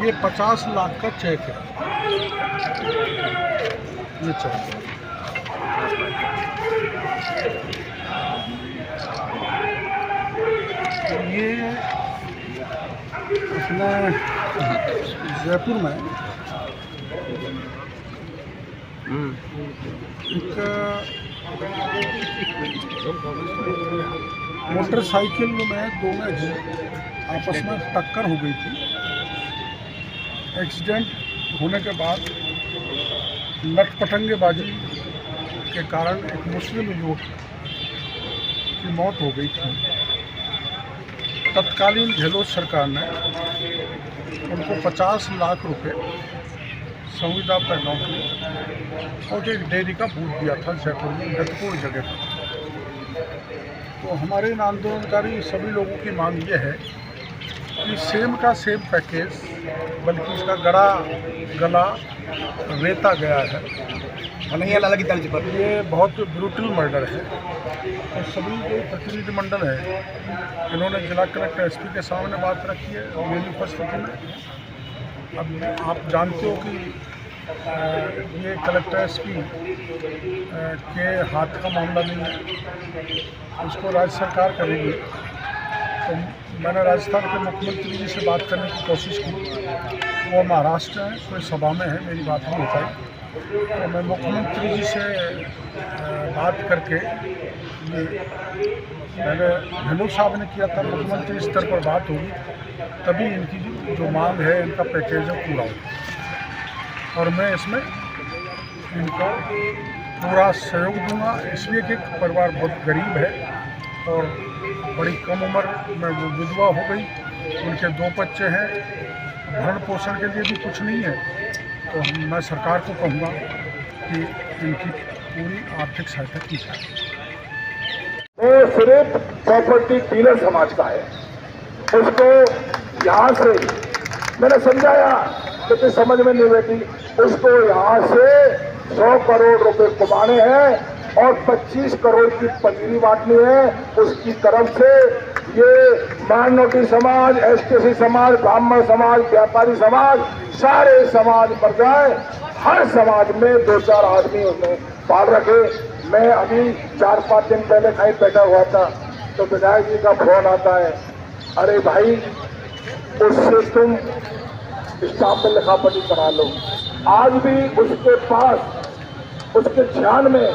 ये 50 लाख का चेक है। ये चेक ये अपने जयपुर में एक मोटरसाइकिल में दोनों आपस में टक्कर हो गई थी। एक्सीडेंट होने के बाद लटपटंगेबाजी के कारण एक मुस्लिम युवक की मौत हो गई थी। तत्कालीन गहलोत सरकार ने उनको 50 लाख रुपए संविदा पर नौकरी और एक डेयरी का बूथ दिया था जयपुर में गतपुर जगह पर। तो हमारे इन आंदोलनकारी सभी लोगों की मांग ये है कि सेम का सेम पैकेज, बल्कि इसका गला रेता गया है। ये बहुत ब्रूटल मर्डर है। तो सभी जो प्रतिनिधिमंडल है इन्होंने जिला कलेक्टर एसपी के सामने बात रखी है और मेरी उपस्थिति में। अब आप जानते हो कि ये कलेक्टर एसपी के हाथ का मामला नहीं है, उसको राज्य सरकार करेगी। तो मैंने राजस्थान के मुख्यमंत्री जी से बात करने की कोशिश की। वो महाराष्ट्र है, कोई सभा में है, मेरी बात नहीं हो पाई। तो मैं मुख्यमंत्री जी से बात करके मैंने गहलोत साहब ने किया था, मुख्यमंत्री स्तर पर बात होगी तभी इनकी जो मांग है, इनका पैकेज है पूरा होगा। और मैं इसमें इनको पूरा सहयोग दूंगा, इसलिए कि परिवार बहुत गरीब है और बड़ी कम उम्र में वो विधवा हो गई। उनके 2 बच्चे हैं, भरण पोषण के लिए भी कुछ नहीं है। तो मैं सरकार को कहूँगा कि इनकी पूरी आर्थिक सहायता की जाए। वो सिर्फ प्रॉपर्टी डीलर समाज का है। उसको यहाँ से मैंने समझाया लेकिन समझ में नहीं बैठी। उसको यहाँ से 100 करोड़ रुपए कमाने हैं और 25 करोड़ की पंजीरी बांटनी है। उसकी तरफ से ये माइनॉरिटी समाज, एसटीसी समाज, ब्राह्मण समाज, व्यापारी समाज, सारे समाज पर जाए। हर समाज में 2-4 आदमी उसने पाल रखे। मैं अभी 4-5 दिन पहले कहीं बैठा हुआ था तो विधायक जी का फोन आता है, अरे भाई उससे तुम स्टाफ में लिखापटी करा लो। आज भी उसके पास, उसके ध्यान में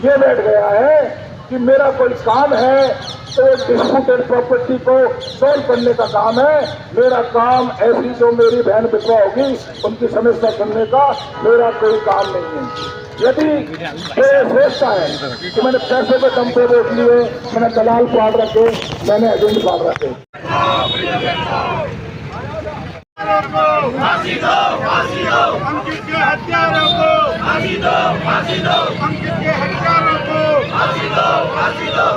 ये बैठ गया है कि मेरा कोई काम है तो डिस्प्यूटेड प्रॉपर्टी को सॉल्व करने का काम है। मेरा काम ऐसी जो मेरी बहन विधवा होगी उनकी समस्या सुनने का मेरा कोई काम नहीं है। यदि ये सोचता है कि मैंने पैसे पे दम पे वोट लिए, मैंने दलाल पाल रखे, मैंने एजेंट पाल रखे, फांसी दो, फांसी दो, अंकित के हत्यारों को फांसी दो, फांसी दो, अंकित के हत्यारों को फांसी दो, फांसी दो।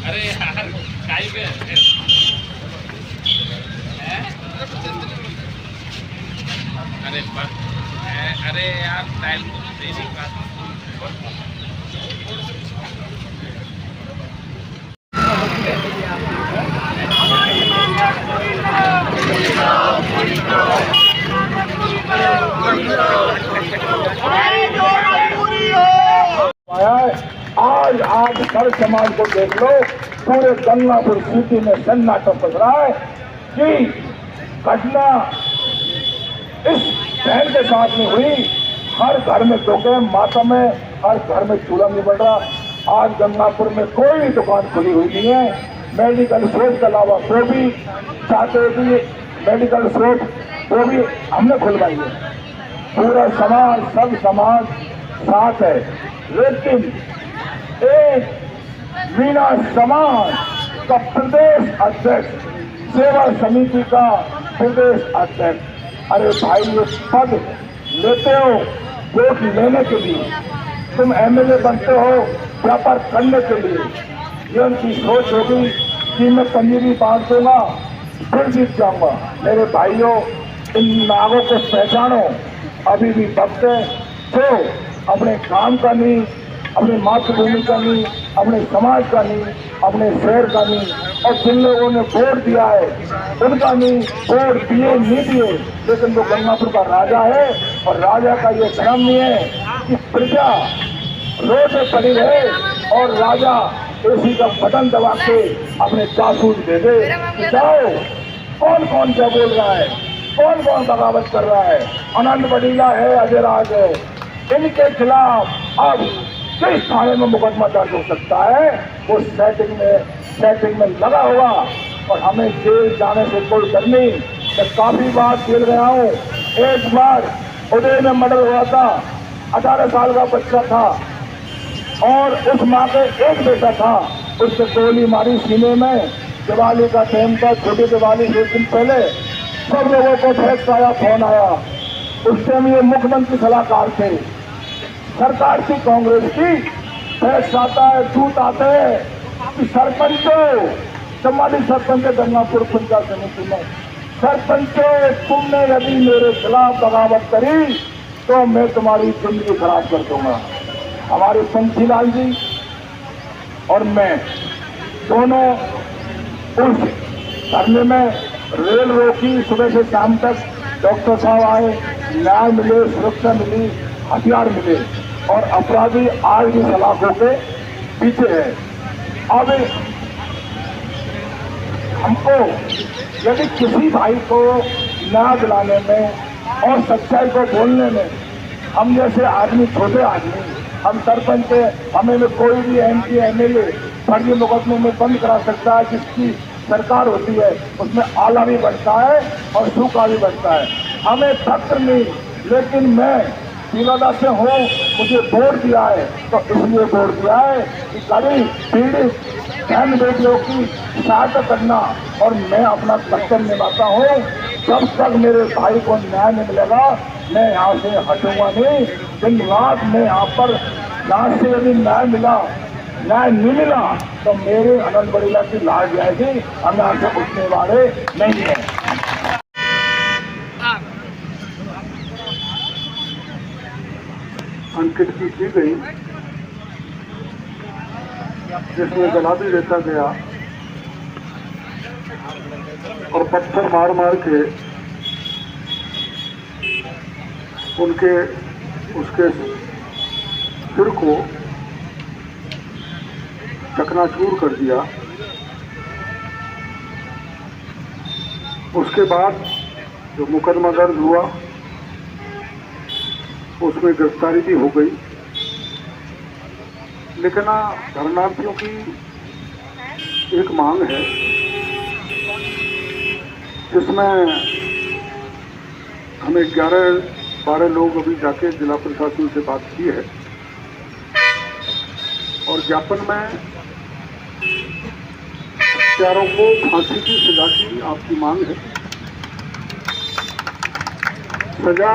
अरे यार काई पे अरे यार टाइम देने का आज हर समाज को देख लो, पूरे गंगापुर सिटी में सन्नाटा पड़ रहा है कि घटना इस बहन के साथ में हुई। हर घर में दुख है, मातम है, हर घर में चूल्हा नहीं बढ़ रहा। आज गंगापुर में कोई दुकान खुली हुई नहीं है। मेडिकल स्टोर के अलावा वो भी चाहते कि मेडिकल स्टोर वो भी हमने खुलवाई है। पूरा समाज, सब समाज साथ है, लेकिन एक मीना समाज का प्रदेश अध्यक्ष, सेवा समिति का प्रदेश अध्यक्ष, अरे भाई ये पद लेते हो वोट लेने के लिए, तुम एमएलए बनते हो व्यापार करने के लिए। ये उनकी सोच होगी कि मैं पंजीरी बांट दूंगा फिर जीत जाऊंगा। मेरे भाइयों, इन नागों को पहचानो, अभी भी वक्त है। जो अपने काम का नहीं, अपनी मातृभूमि का नहीं, अपने समाज का नहीं, अपने शहर का नहीं, और जिन लोगों ने वोट दिया है उनका नहीं, वोट दिए नहीं दिए, लेकिन वो गंगापुर का राजा है। और राजा का ये धर्म नहीं है कि प्रजा रोड पे पड़ी रहे और राजा एसी का बटन दबा के अपने जासूस दे दे। जाओ, कौन कौन क्या बोल रहा है, कौन कौन बगावत कर रहा है, आनंद बडीला है, अजय राज है, इनके खिलाफ अब किस थाने में मुकदमा दर्ज हो सकता है? वो सेटिंग में लगा हुआ। और हमें जेल जाने से कोई डर नहीं। मैं काफी बार जेल गया हूँ। एक बार उदय में मर्डर हुआ था, 18 साल का बच्चा था और उस माँ के एक बेटा था, उससे गोली मारी सीने में। दिवाली का टाइम था, छोटी दिवाली से एक दिन पहले सब लोगों को फैक्स आया, फोन आया। उस टाइम ये मुख्यमंत्री सलाहकार थे, सरकार थी कांग्रेस की। फैक्स आता है, दूत आते हैं कि सरपंचों, चमाली सरपंच गंगापुर पंचायत समिति में, सरपंचों तुमने यदि मेरे खिलाफ बगावत करी तो मैं तुम्हारी जिंदगी खराब कर दूंगा। हमारे पंछीलाल जी और मैं दोनों उस धरने में रेल रोकी, सुबह से शाम तक डॉक्टर साहब आए, न्याय मिले, सुरक्षा मिली, हथियार मिले और अपराधी आज भी सलाखों के पीछे है। अब हमको यदि किसी भाई को न्याय दिलाने में और सच्चाई को बोलने में, हम जैसे आदमी, छोटे आदमी, हम सरपंच, हमें में कोई भी MP MLA फर्जी मुकदमे में बंद करा सकता है। जिसकी सरकार होती है उसमें आला भी बढ़ता है और सूखा भी बढ़ता है। हमें फक्र नहीं, लेकिन मैं पीलादा से हूँ, मुझे वोट दिया है तो इसलिए वोट दिया है कि गरीब पीड़ित बहन बेटियों की सहायता करना, और मैं अपना कर्तव्य निभाता हूँ। जब तक मेरे भाई को न्याय नहीं मिलेगा मैं यहाँ से हटूंगा नहीं। दिन रात मैं यहाँ पर, यहाँ से यदि न्याय नहीं मिला तो मेरे आनंद बडीला की लाश जाएगी। हम यहाँ से उठने वाले नहीं हैं। अंकित की गई, जिसमें जला भी देता गया और पत्थर मार मार के उसके सिर को चकनाचूर कर दिया। उसके बाद जो मुकदमा दर्ज हुआ उसमें गिरफ्तारी भी हो गई। लेकिन धरनार्थियों की एक मांग है जिसमें हमें 11-12 लोग अभी जाके जिला प्रशासन से बात की है और ज्ञापन में हत्यारों को फांसी की सजा की आपकी मांग है। सजा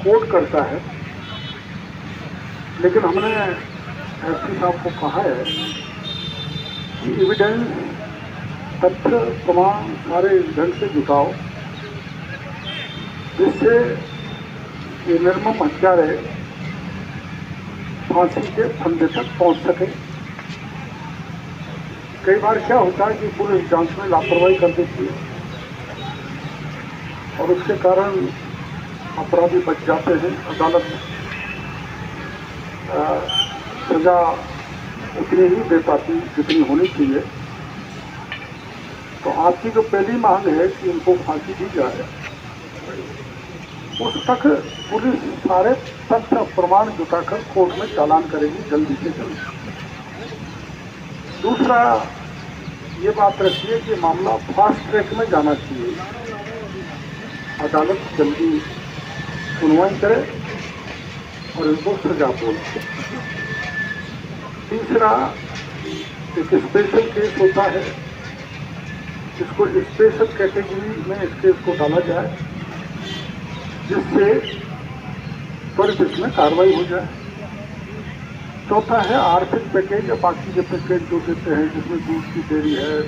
कोर्ट करता है, लेकिन हमने एसपी साहब को कहा है कि एविडेंस, तथ्य प्रमाण सारे ढंग से जुटाओ जिससे ये निर्मम हत्यारे फांसी के फंदे तक पहुंच सके। कई बार क्या होता है कि पुलिस जांच में लापरवाही कर देती है और उसके कारण अपराधी बच जाते हैं। अदालत सजा उतनी ही दे पाती जितनी होनी चाहिए। तो आपकी जो पहली मांग है कि उनको फांसी दी जाए, उस तक पुलिस सारे तथ्य प्रमाण जुटाकर कोर्ट में चालान करेगी जल्दी से जल्दी। दूसरा, ये बात रखिए कि मामला फास्ट ट्रैक में जाना चाहिए, अदालत जल्दी सुनवाई करे और इनको सजा बोले। तीसरा, एक स्पेशल केस होता है, इसको स्पेशल कैटेगरी में इस केस को डाला जाए जिससे त्वरित इसमें कार्रवाई हो जाए। चौथा है आर्थिक पैकेज या बाकी के पैकेज जो देते हैं, जिसमें दूध की डेयरी है,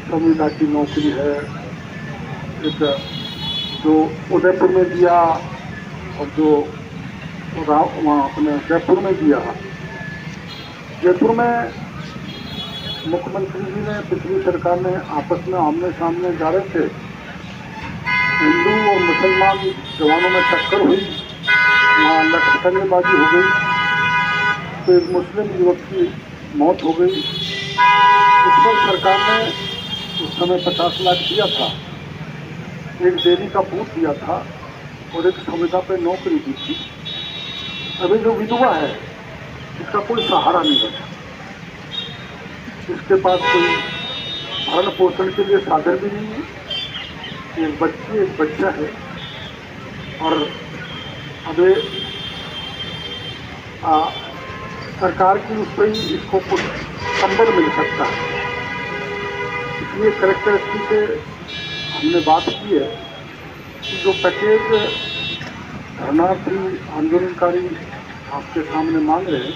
संविदा की नौकरी है, एक जो उदयपुर में दिया और जो अपने जयपुर में दिया। जयपुर में मुख्यमंत्री जी ने, पिछली सरकार ने आपस में आमने सामने जा रहे थे, हिंदू और मुसलमान जवानों में टक्कर हुई, वहाँ लठपंजेबाजी हो गई, तो एक मुस्लिम युवक की मौत हो गई। उस पर सरकार ने उस समय 50 लाख दिया था, एक डेयरी का बूथ दिया था और एक संविदा पे नौकरी दी थी। अभी जो विधवा है इसका कोई सहारा नहीं बचा, इसके पास कोई भरण पोषण के लिए साधन भी नहीं है, एक बच्चा है और अभी सरकार की उस पर ही इसको कुछ संबल मिल सकता है। इसलिए कलेक्टर एसपी से हमने बात की है कि जो पैकेज धरनार्थी आंदोलनकारी आपके सामने मांग रहे हैं,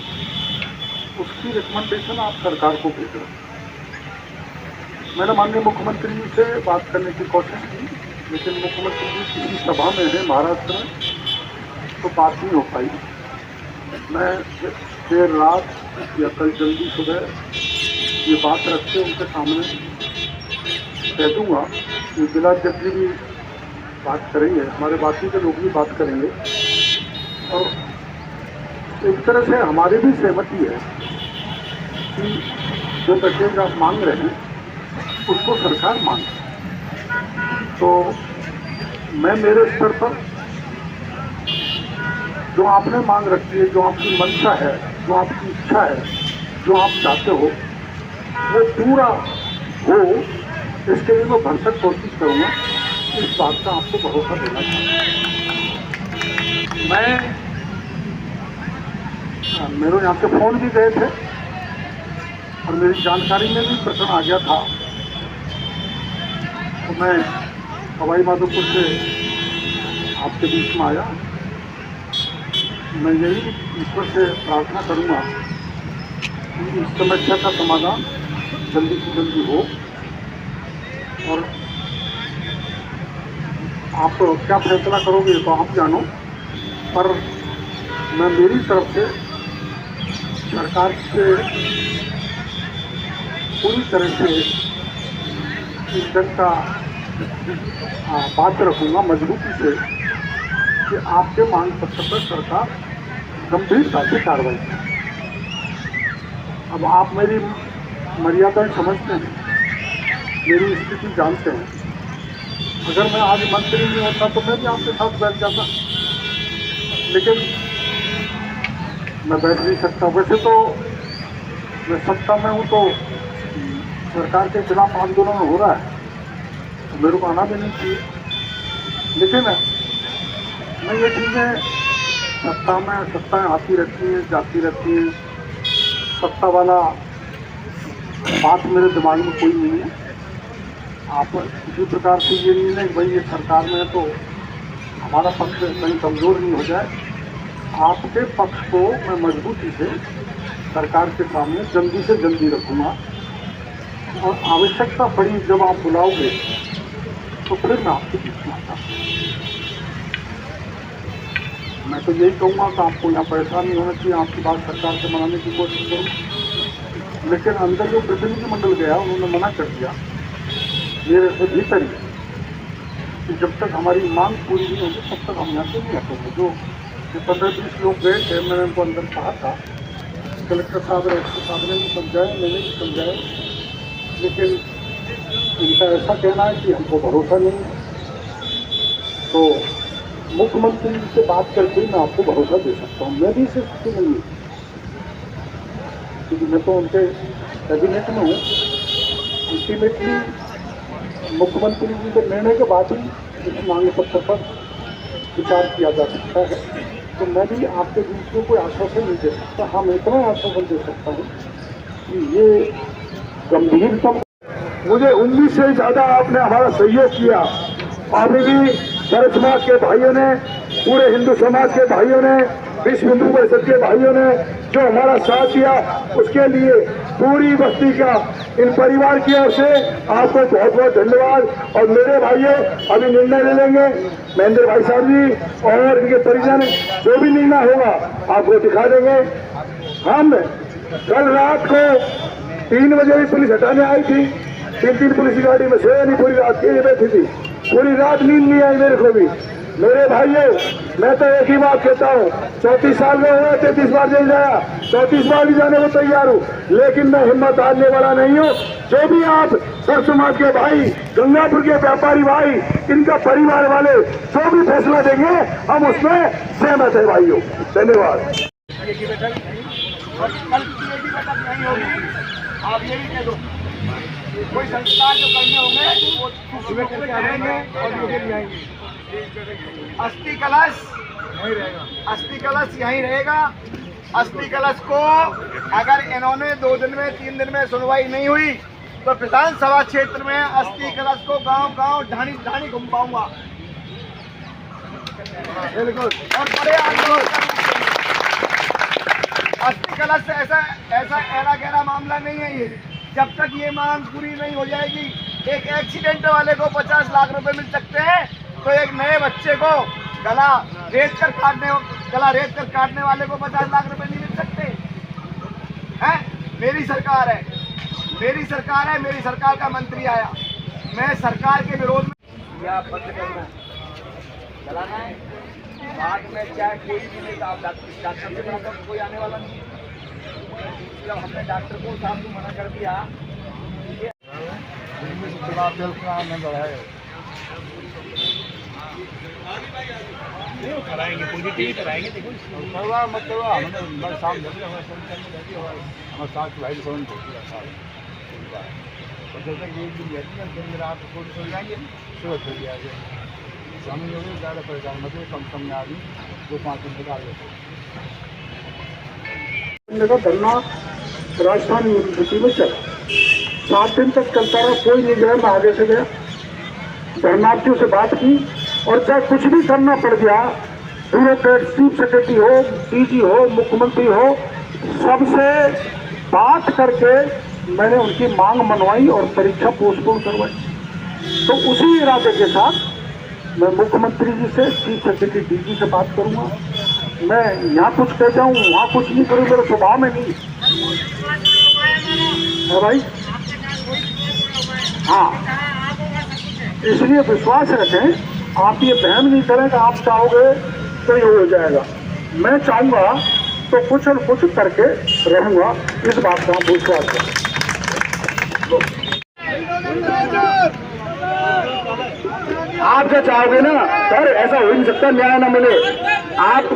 उसकी रिकमेंडेशन आप सरकार को भेजो। मैंने माननीय मुख्यमंत्री जी से बात करने की कोशिश की, लेकिन मुख्यमंत्री जी किसी सभा में है महाराष्ट्र में, तो बात नहीं हो पाई। मैं देर रात या कल जल्दी सुबह ये बात रख के उनके सामने कह दूँगा कि जिलाध्यक्ष जी भी बात करेंगे, हमारे बाकी के लोग भी बात करेंगे, और एक तरह से हमारी भी सहमति है कि जो पैकेज आप मांग रहे हैं उसको सरकार मांगे। तो मैं मेरे स्तर पर जो आपने मांग रखी है, जो आपकी मंशा है, जो आपकी इच्छा है, जो आप चाहते हो, वो पूरा हो, इसके लिए मैं भरसक कोशिश करूँगा। इस बात का आपको भरोसा देना चाहूँगा। मैं मेरे यहाँ से फ़ोन भी गए थे और मेरी जानकारी में भी प्रश्न आ गया था, तो मैं सवाई माधोपुर से आपके बीच में आया। मैं यही ईश्वर से प्रार्थना करूँगा कि इस समस्या का समाधान जल्दी से जल्दी हो, और आप क्या फैसला करोगे तो आप जानो, पर मैं मेरी तरफ से सरकार से पूरी तरह से इस जन का बात रखूँगा मजबूती से कि आपके मांग पत्र पर सरकार गंभीरता से कार्रवाई करे। अब आप मेरी मर्यादाएं समझते हैं, मेरी स्थिति जानते हैं। अगर मैं आज मंत्री नहीं होता तो मैं भी आपके साथ बैठ जाता, लेकिन मैं बैठ नहीं सकता। वैसे तो मैं सत्ता में हूँ, तो सरकार के खिलाफ आंदोलन हो रहा है, तो मेरे को आना भी नहीं चाहिए। लेकिन मैं ये चीज़ें सत्ताएं आती रहती हैं, जाती रहती हैं, सत्ता वाला बात मेरे दिमाग में कोई नहीं है। आप किसी प्रकार से ये नहीं है कि भाई ये सरकार में है तो हमारा पक्ष कहीं कमज़ोर नहीं हो जाए। आपके पक्ष को मैं मजबूती से सरकार के सामने जल्दी से जल्दी रखूँगा, और आवश्यकता पड़ी जब आप बुलाओगे तो फिर मैं आपके बीच में आता। मैं तो यही कहूँगा कि आपको यहाँ पैसा नहीं होना चाहिए, आपकी बात सरकार से मनाने की कोशिश करूँ, लेकिन अंदर जो प्रतिनिधिमंडल गया उन्होंने मना कर दिया मेरे से भीतर ही कि जब तक हमारी मांग पूरी नहीं होगी तब तक हम यहाँ से नहीं हटेंगे। जो 15-20 लोग गए थे, मैंने उनको अंदर कहा था, कलेक्टर साहब ने भी समझाया, मैंने भी समझाया, लेकिन इनका ऐसा कहना है कि हमको भरोसा नहीं है। तो मुख्यमंत्री जी से बात करके मैं आपको भरोसा दे सकता हूँ। मैं भी इस स्थिति में नहीं, क्योंकि मैं तो उनके कैबिनेट में हूँ। अल्टीमेटली मुख्यमंत्री जी के निर्णय के बाद ही इस मांग पत्र पर विचार किया जा सकता है। तो मैं भी आपके बीच में कोई आश्वासन नहीं दे सकता। हाँ, मैं इतना आश्वासन दे सकता हूँ कि ये गंभीरतम, मुझे 19 से ज़्यादा आपने हमारा सहयोग किया। अभी भी सर्व समाज के भाइयों ने, पूरे हिंदू समाज के भाइयों ने विश्व हिंदू परिषद के भाइयों ने जो हमारा साथ दिया उसके लिए पूरी बस्ती का इन परिवार की ओर से आपको बहुत बहुत धन्यवाद। और मेरे भाइयों अभी निर्णय ले लेंगे महेंद्र भाई साहब जी और इनके परिजन, जो भी निर्णय होगा आपको दिखा देंगे। हम कल रात को 3 बजे भी पुलिस हटाने आई थी, 3 पुलिस गाड़ी में सोया नहीं, पूरी रात के बैठी थी, पूरी रात नींद नहीं आई मेरे को भी। मेरे भाइयों मैं तो एक ही बात कहता हूँ, 34 साल में हुआ 33 बार जेल जाया, 34 बार भी जाने को तैयार हूँ, लेकिन मैं हिम्मत हारने वाला नहीं हूँ। जो भी आप सर्व समाज के भाई, गंगापुर के व्यापारी भाई, इनका परिवार वाले जो भी फैसला देंगे हम उसमें सहमत है भाइयों। धन्यवाद। आप ये भी कह दो कोई संस्कार जो करने होंगे वो सुबह करके आएंगे और मुझे भी आएंगे। अस्थि कलश यहीं रहेगा। अस्थि कलश को अगर इन्होंने 2 दिन में 3 दिन में सुनवाई नहीं हुई तो विधानसभा क्षेत्र में अस्थि कलश को गांव-गांव ढाणी घुमाऊंगा। बिल्कुल और बड़े आंदोलन। अस्थि कलश से ऐसा एरा गहरा मामला नहीं है ये। जब तक ये मांग पूरी नहीं हो जाएगी, एक एक्सीडेंट वाले को 50 लाख रुपए मिल सकते हैं तो एक नए बच्चे को गला रेत कर काटने वाले को 50 लाख रुपए नहीं मिल सकते हैं। मेरी सरकार है, मेरी सरकार का मंत्री आया, मैं सरकार के विरोध में या बंद करना चलाना है। बाद में चाहे कोई भी नहीं, आप डॉक्टर से बना कोई आने वाला नहीं है। जब हमने डॉक्टर को साहब को मना कर दिया कराएंगे, पॉजिटिव कराएंगे। देखो हमने शाम हमारे साथ भाई सोन और जब तक एक दिन रहती है दिन रात कोर्ट हो जाएंगे, सुबह हो जाएंगे। शामिल हो गए, ज़्यादा परेशान मत कम में आदमी 2-5 दिन निकाल लेते। धरना राजस्थान यूनिवर्सिटी में चला, 7 दिन तक चलता रहा, कोई नहीं गया। मैं आगे से गया, धर्मार्थियों से बात की और चाहे कुछ भी करना पड़ गया, ब्यूरोक्रेट, चीफ सेक्रेटरी हो, डीजी हो, मुख्यमंत्री हो, सबसे बात करके मैंने उनकी मांग मनवाई और परीक्षा पोस्टपोन करवाई। तो उसी इरादे के साथ मैं मुख्यमंत्री जी से, चीफ सेक्रेटरी, डीजी से बात करूंगा। मैं यहाँ कुछ कह जाऊँ वहाँ कुछ नहीं करूँ, मेरे स्वभाव में नहीं है भाई। हाँ, इसलिए विश्वास रखें, आप ये बहम नहीं करें कि आप चाहोगे तो ये हो जाएगा। मैं चाहूँगा तो कुछ और कुछ करके रहूँगा, इस बात का आप विश्वास करें। आप जो चाहोगे ना सर, ऐसा हो नहीं सकता न्याय ना मिले। आप